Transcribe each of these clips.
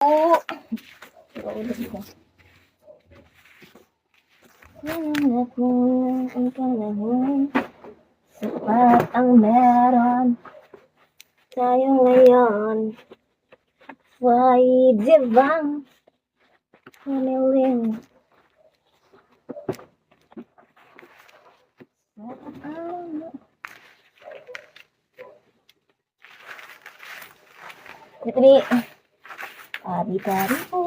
Oh, ulit ko. Kulang ang panahon, sapat ang meron tayo ngayon. Pwede bang humiling Putri, pari-pari po.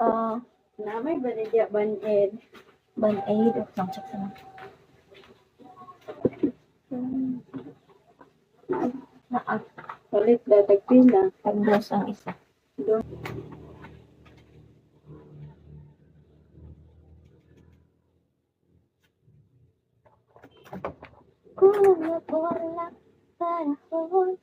Oh. Namay ba na diya ban-ed? Ban-aid. Check sa Naak. Palit na tagpila. Pag-dos ang isa. Kulang na kulang panahon.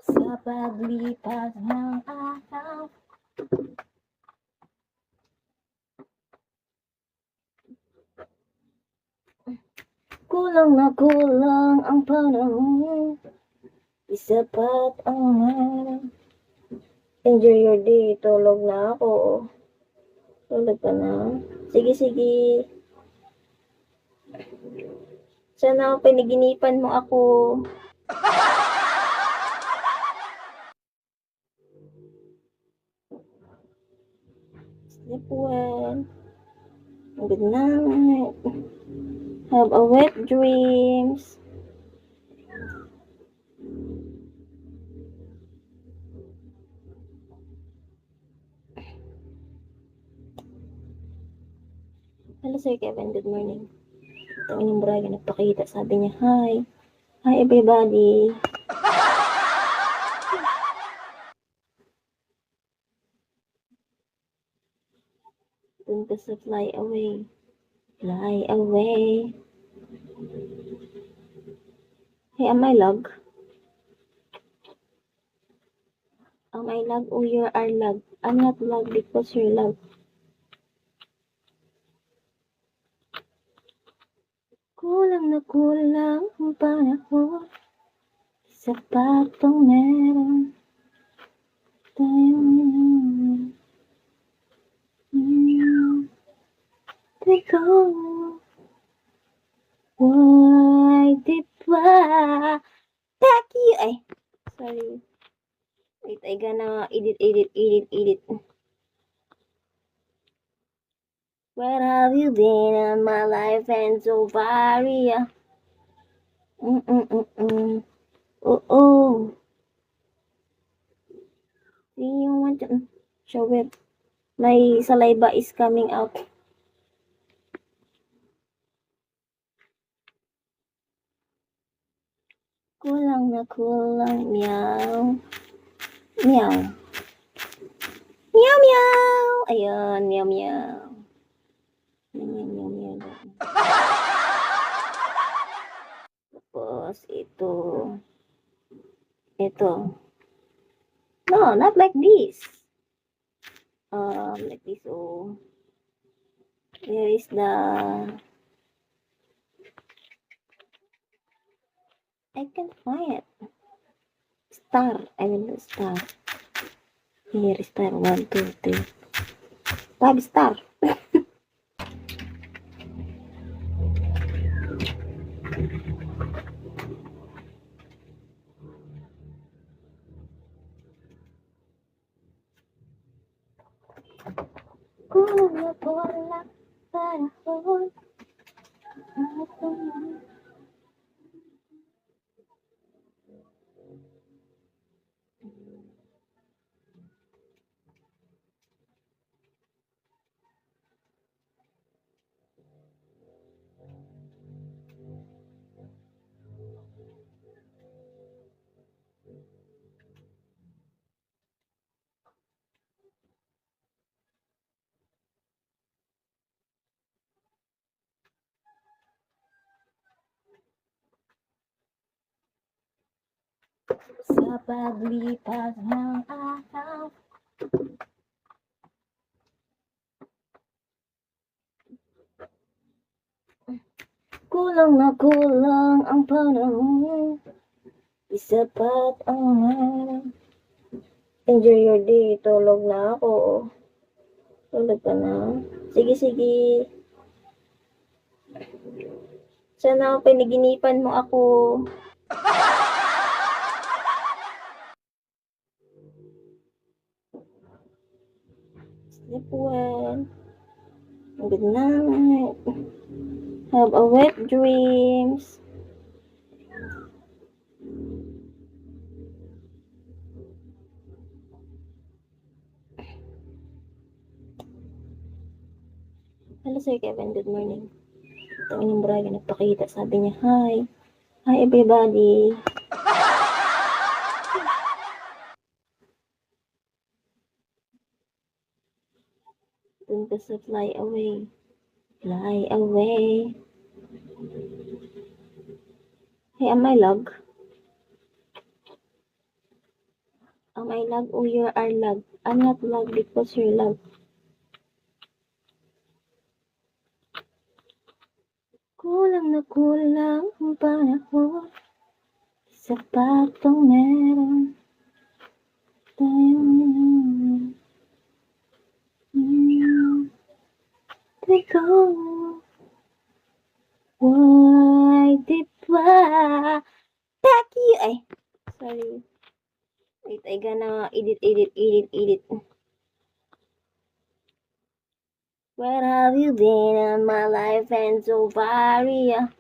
Sa paglipas ng araw, kulang na kulang ang panahon, isapat ang meron. Enjoy your day. Tulog na ako. Tulog ka na. Sige, sige. Sana pinaginipan mo ako. Sleep well. Good night. Have a wet dreams. Hello, Sir Kevin. Good morning. Ito yung Braga nagpakita. Sabi niya, hi. Hi, everybody. Dun ka sa fly away. Fly away. Hey, am I lag? Am I lag or you are lag? I'm not lag because you're lag. Kulang na kulang ang panahon, sapat ang meron tayo ngayon. Teka, why did ba? Thank you! Ay, sorry. Wait, I gonna edit. Where have you been in my life and so far? Oh. Do you want to show it? My saliva is coming out. Kulang na kulang. Meow. Meow. Meow, meow. Ayun, meow, meow. Meow, meow. Tapos, ito. No, not like this. Like this. Oh. Here is the... I can't find it. Star. I mean the star. Here is star. 1, 2, 3. 5 star. nakulang panahon. Sa paglipas ng araw, kulang na kulang ang panahon. Di sapat ang araw. Enjoy your day. Tulog na ako. Tulog ka na. Sige, sige. Sana pinaginipan mo ako. Sleep well. Good night. Have a wet dreams. Hello, Sir Kevin. Good morning. Ito yung Braga nagpakita. Sabi niya, hi. Hi, everybody. Dun ka sa fly away. Fly away. Hey, am I lag? Am I lag or you are lag? I'm not lag because you're lag. Kulang na kulang ang panahon. Sa patong meron tayong Teka, why did ba? Taki! Ay, sorry. Wait, I gonna edit. Where have you been in my life and so far? Yeah.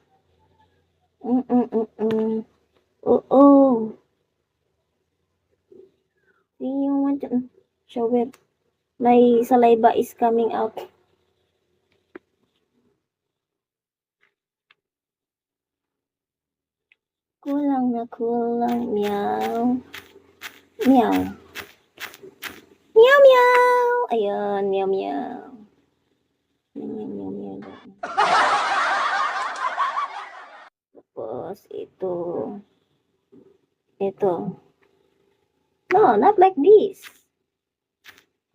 Oh. Do you want to shower? My saliva is coming out. Kulang na kulang. Meow. Meow. Meow, meow. Ayan, meow, meow. Meow. Tapos, ito. No, not like this.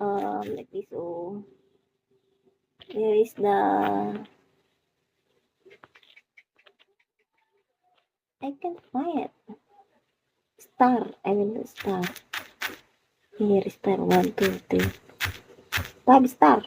Like this. Oh. Here is the... I can't find it. Star. I will do star. Here is star. 1, 2, 3. Tab star.